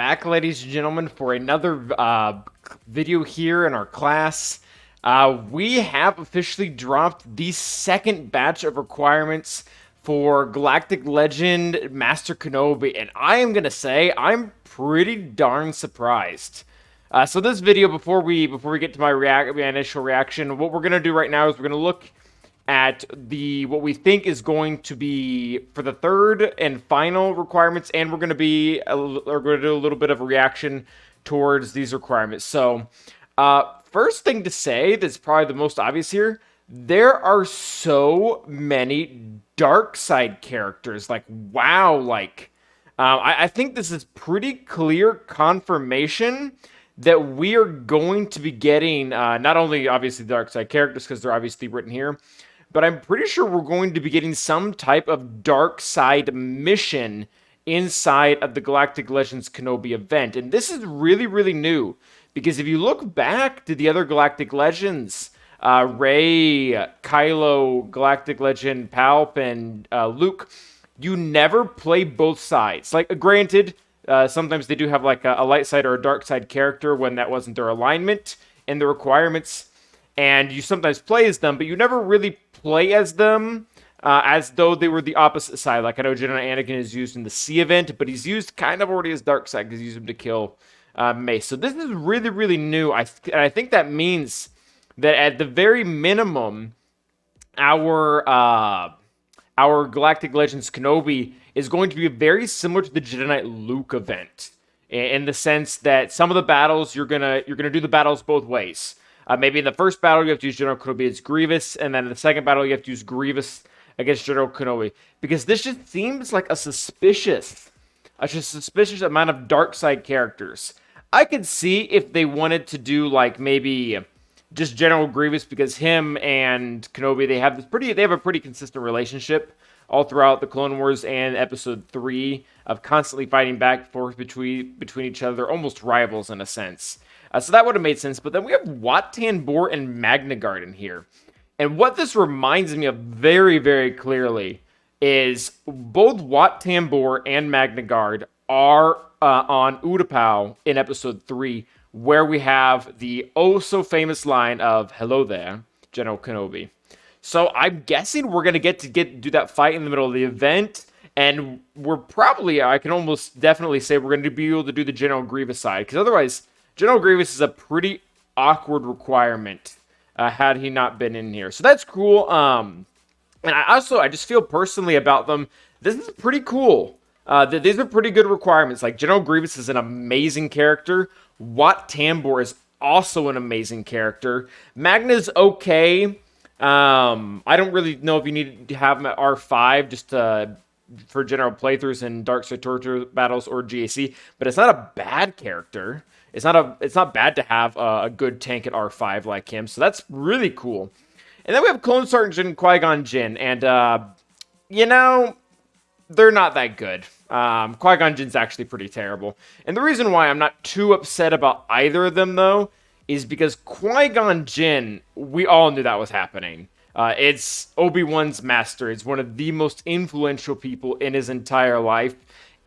back, ladies and gentlemen, for another video here in our class. We have officially dropped the second batch of requirements for Galactic Legend Master Kenobi, and I am gonna say I'm pretty darn surprised. So this video, before we get to my initial reaction, what we're gonna do right now is we're gonna look at what we think is going to be for the third and final requirements, and we're going to do a little bit of a reaction towards these requirements. So, first thing to say that's probably the most obvious here: there are so many dark side characters. Like, wow, I think this is pretty clear confirmation that we are going to be getting not only obviously dark side characters because they're obviously written here, but I'm pretty sure we're going to be getting some type of dark side mission inside of the Galactic Legends Kenobi event. And this is really, really new, because if you look back to the other Galactic Legends, Rey, Kylo, Galactic Legend, Palp, and Luke, you never play both sides. Like, granted, sometimes they do have like a light side or a dark side character when that wasn't their alignment in the requirements, and you sometimes play as them, but you never really play as them as though they were the opposite side. Like, I know Jedi Anakin is used in the C event, but he's used kind of already as dark side because he's used him to kill Mace. So this is really, really new. I think that means that at the very minimum, our Galactic Legends Kenobi is going to be very similar to the Jedi Knight Luke event, in the sense that some of the battles you're gonna do the battles both ways. Maybe in the first battle, you have to use General Kenobi as Grievous, and then in the second battle, you have to use Grievous against General Kenobi. Because this just seems like a suspicious amount of dark side characters. I could see if they wanted to do, like, maybe just General Grievous, because him and Kenobi, they have a pretty consistent relationship all throughout the Clone Wars and Episode 3 of constantly fighting back and forth between each other. They're almost rivals in a sense. So that would have made sense. But then we have Wat Tambor and Magna Guard in here. And what this reminds me of very, very clearly is both Wat Tambor and Magna Guard are on Utapau in Episode 3, where we have the oh-so-famous line of, "Hello there, General Kenobi." So I'm guessing we're going to do that fight in the middle of the event. And we're probably, I can almost definitely say we're going to be able to do the General Grievous side. Because otherwise, General Grievous is a pretty awkward requirement had he not been in here. So that's cool. And I just feel personally about them, this is pretty cool. These are pretty good requirements. Like, General Grievous is an amazing character. Wat Tambor is also an amazing character. Magna's okay. I don't really know if you need to have him at R5 just for general playthroughs and Dark Side Torture battles or GAC, but it's not a bad character. It's not bad to have a good tank at R5 like him, so that's really cool. And then we have Clone Sergeant Qui-Gon Jinn, and they're not that good. Qui-Gon Jinn's actually pretty terrible. And the reason why I'm not too upset about either of them, though, is because Qui-Gon Jinn, we all knew that was happening. It's Obi-Wan's master. It's one of the most influential people in his entire life,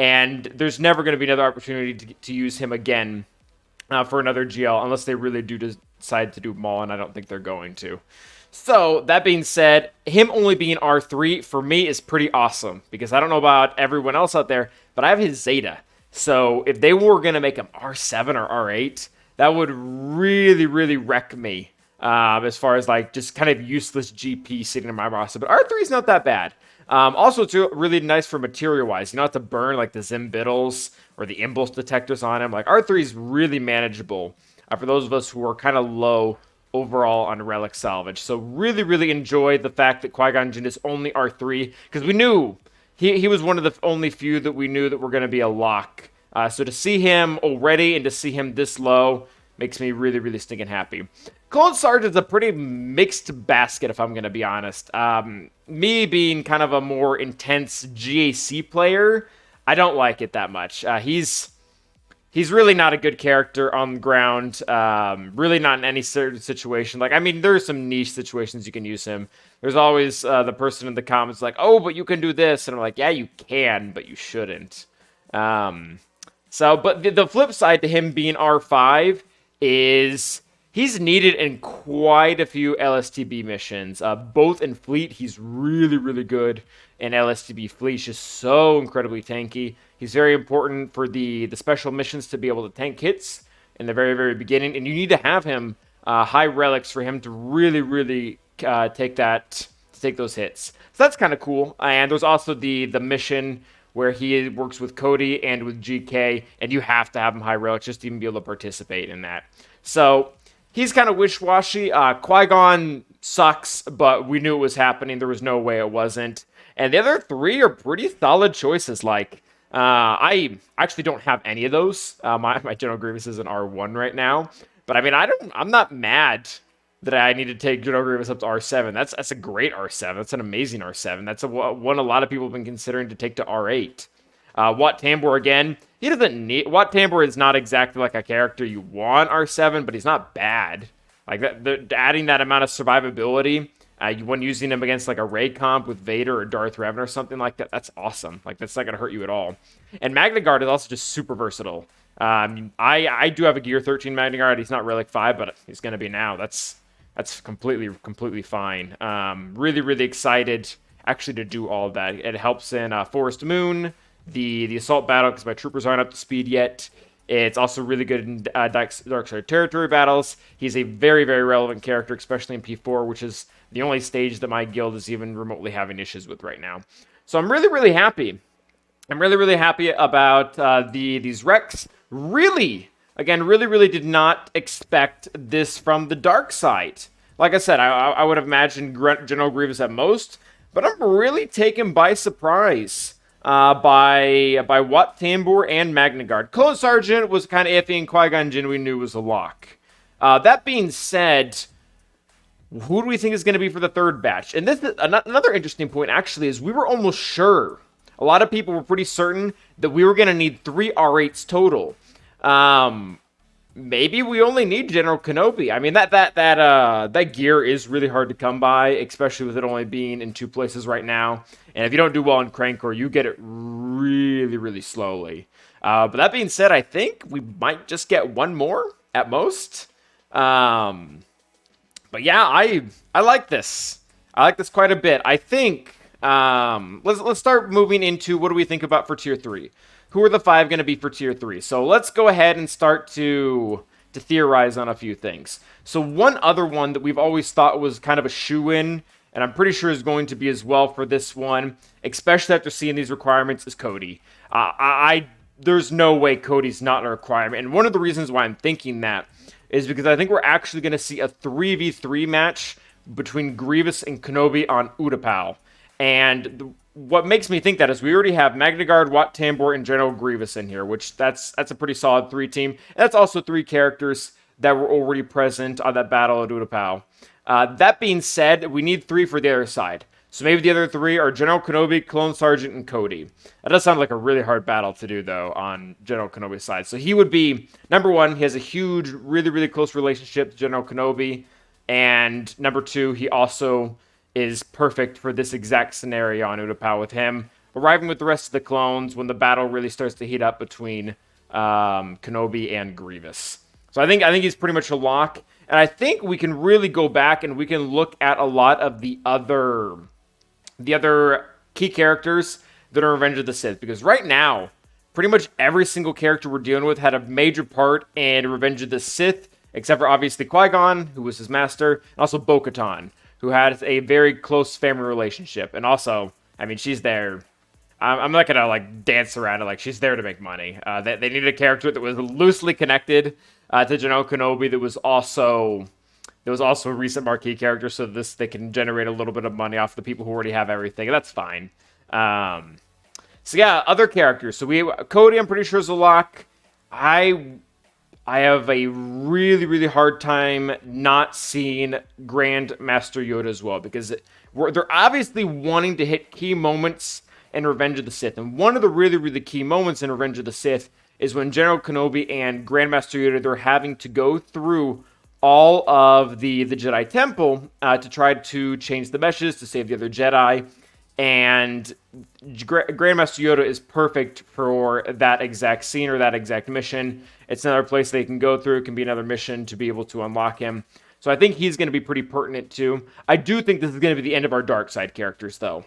and there's never going to be another opportunity to use him again for another GL, unless they really do decide to do Maul, and I don't think they're going to. So, that being said, him only being R3, for me, is pretty awesome, because I don't know about everyone else out there, but I have his Zeta. So, if they were going to make him R7 or R8, that would really, really wreck me, as far as, like, just kind of useless GP sitting in my roster. But R3 is not that bad. Also, too, really nice for material-wise. You don't have to burn, like, the Zimbittles or the Impulse Detectors on him. Like, R3 is really manageable for those of us who are kind of low overall on Relic Salvage. So, really, really enjoyed the fact that Qui-Gon Jinn is only R3, because we knew he was one of the only few that we knew that were going to be a lock. So, to see him already and to see him this low makes me really, really stinking happy. Clone Sarge is a pretty mixed basket, if I'm going to be honest. Me being kind of a more intense GAC player, I don't like it that much. He's really not a good character on the ground. Really not in any certain situation. Like, I mean, there are some niche situations you can use him. There's always the person in the comments like, "Oh, but you can do this." And I'm like, yeah, you can, but you shouldn't. So, but the flip side to him being R5 is he's needed in quite a few LSTB missions. Both in Fleet, he's really, really good. In LSTB Fleet, he's just so incredibly tanky. He's very important for the special missions to be able to tank hits in the very, very beginning. And you need to have him high relics for him to really, really take those hits. So that's kind of cool. And there's also the mission where he works with Cody and with GK, and you have to have him high relics just to even be able to participate in that. So he's kind of wish-washy. Qui-Gon sucks, but we knew it was happening. There was no way it wasn't. And the other three are pretty solid choices. Like, I actually don't have any of those. My General Grievous is an R1 right now. But I mean, I'm not mad that I need to take General Grievous up to R7. That's a great R7. That's an amazing R7. That's one a lot of people have been considering to take to R8. Wat Tambor, again, he doesn't need... Wat Tambor is not exactly like a character you want R7, but he's not bad. Like, adding that amount of survivability, when using him against, like, a Rey comp with Vader or Darth Revan or something like that, that's awesome. Like, that's not going to hurt you at all. And Magna Guard is also just super versatile. I do have a Gear 13 Magna Guard. He's not Relic 5, but he's going to be now. That's completely fine. Really, really excited actually to do all of that. It helps in Forest Moon, the assault battle, because my troopers aren't up to speed yet. It's also really good in Dark Side Territory battles. He's a very, very relevant character, especially in P4, which is the only stage that my guild is even remotely having issues with right now. So I'm really, really happy. I'm really, really happy about these Rex. Really, again, really did not expect this from the dark side. Like I said, I would have imagined General Grievous at most, but I'm really taken by surprise by Wat Tambor and Magna Guard. Clone Sergeant was kind of iffy, and Qui-Gon Jinn we knew was a lock. That being said, who do we think is going to be for the third batch? And this is another interesting point, actually, is we were almost sure. A lot of people were pretty certain that we were going to need 3 R8s total. Maybe we only need General Kenobi. I mean, that gear is really hard to come by, especially with it only being in 2 places right now. And if you don't do well in Crankor, you get it really slowly. But that being said, I think we might just get 1 more at most. But yeah, I like this. I like this quite a bit. I think let's start moving into what do we think about for Tier 3. Who are the 5 going to be for Tier 3? So let's go ahead and start to theorize on a few things. So one other one that we've always thought was kind of a shoo-in, and I'm pretty sure is going to be as well for this one, especially after seeing these requirements, is Cody. There's no way Cody's not a requirement. And one of the reasons why I'm thinking that is because I think we're actually going to see a 3v3 match between Grievous and Kenobi on Utapau. And what makes me think that is we already have Magna Guard, Wat Tambor, and General Grievous in here, which that's a pretty solid 3 team. And that's also 3 characters that were already present on that battle at Utapau. That being said, we need 3 for the other side. So maybe the other 3 are General Kenobi, Clone Sergeant, and Cody. That does sound like a really hard battle to do, though, on General Kenobi's side. So he would be, number 1, he has a huge, really close relationship to General Kenobi. And number 2, he also is perfect for this exact scenario on Utapau, with him arriving with the rest of the clones when the battle really starts to heat up between Kenobi and Grievous. So I think he's pretty much a lock, and I think we can really go back and we can look at a lot of the other key characters that are Revenge of the Sith, because right now, pretty much every single character we're dealing with had a major part in Revenge of the Sith, except for obviously Qui-Gon, who was his master, and also Bo-Katan, who had a very close family relationship. And also, I mean, she's there. I'm not going to, like, dance around it. Like, she's there to make money. They needed a character that was loosely connected to General Kenobi that was also a recent marquee character, so they can generate a little bit of money off the people who already have everything. That's fine. So, yeah, other characters. So, Cody, I'm pretty sure, is a lock. I have a really hard time not seeing Grand Master Yoda as well, because they're obviously wanting to hit key moments in Revenge of the Sith. And one of the really key moments in Revenge of the Sith is when General Kenobi and Grand Master Yoda, they're having to go through all of the Jedi Temple to try to change the meshes to save the other Jedi. And Grandmaster Yoda is perfect for that exact scene or that exact mission. It's another place they can go through. It can be another mission to be able to unlock him. So I think he's going to be pretty pertinent too. I do think this is going to be the end of our dark side characters, though.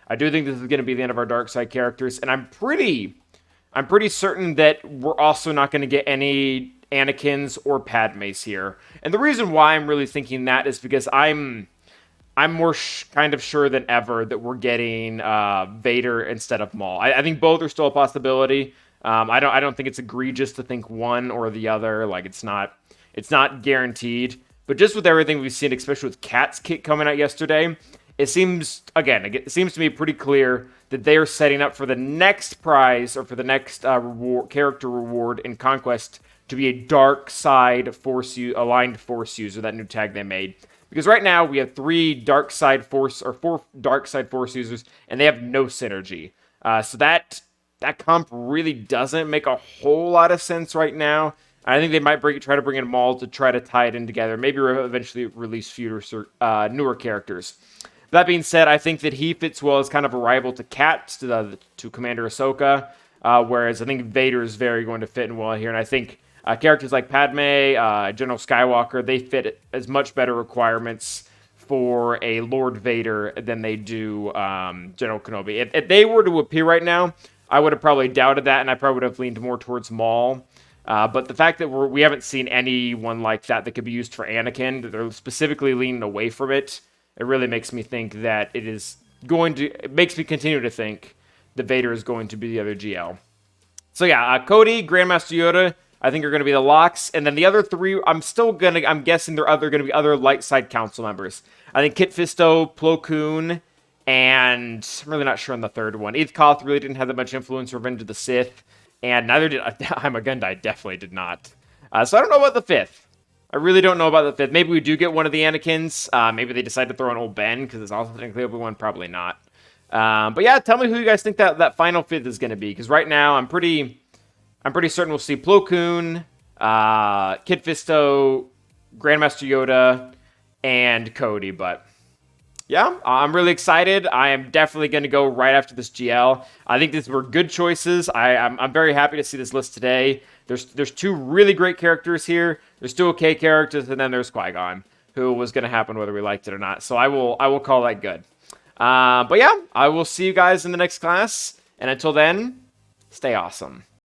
I do think this is going to be the end of our dark side characters, and I'm pretty certain that we're also not going to get any Anakins or Padmes here. And the reason why I'm really thinking that is because I'm more kind of sure than ever that we're getting Vader instead of Maul. I think both are still a possibility. I don't think it's egregious to think one or the other. Like it's not guaranteed. But just with everything we've seen, especially with Cat's kit coming out yesterday, it seems to me pretty clear that they are setting up for the next prize or for the next character reward in Conquest to be a dark side aligned force user, that new tag they made. Because right now we have 4 dark side force users, and they have no synergy. So that comp really doesn't make a whole lot of sense right now. I think they might try to bring in Maul to try to tie it in together. Maybe eventually release newer characters. That being said, I think that he fits well as kind of a rival to Cat, to Commander Ahsoka, whereas I think Vader is very going to fit in well here. And I think characters like Padme, General Skywalker, they fit as much better requirements for a Lord Vader than they do General Kenobi. If they were to appear right now, I would have probably doubted that, and I probably would have leaned more towards Maul. But the fact that we haven't seen anyone like that could be used for Anakin, that they're specifically leaning away from it, it really makes me think that it makes me continue to think that Vader is going to be the other GL. So yeah, Cody, Grandmaster Yoda, I think are going to be the locks. And then the other 3, I'm guessing they're going to be other light side council members. I think Kit Fisto, Plo Koon, and I'm really not sure on the third one. Eth Koth really didn't have that much influence for Revenge of the Sith. And neither did Imagundai, definitely did not. So I don't know about the 5th. I really don't know about the 5th. Maybe we do get one of the Anakins. Maybe they decide to throw in old Ben, because it's also technically Obi-Wan. Probably not. But yeah, tell me who you guys think that final 5th is going to be. Because right now, I'm pretty certain we'll see Plo Koon, Kit Fisto, Grandmaster Yoda, and Cody. But yeah, I'm really excited. I am definitely going to go right after this GL. I think these were good choices. I'm very happy to see this list today. There's 2 really great characters here. There's 2 okay characters, and then there's Qui-Gon, who was going to happen whether we liked it or not. So I will call that good. But yeah, I will see you guys in the next class. And until then, stay awesome.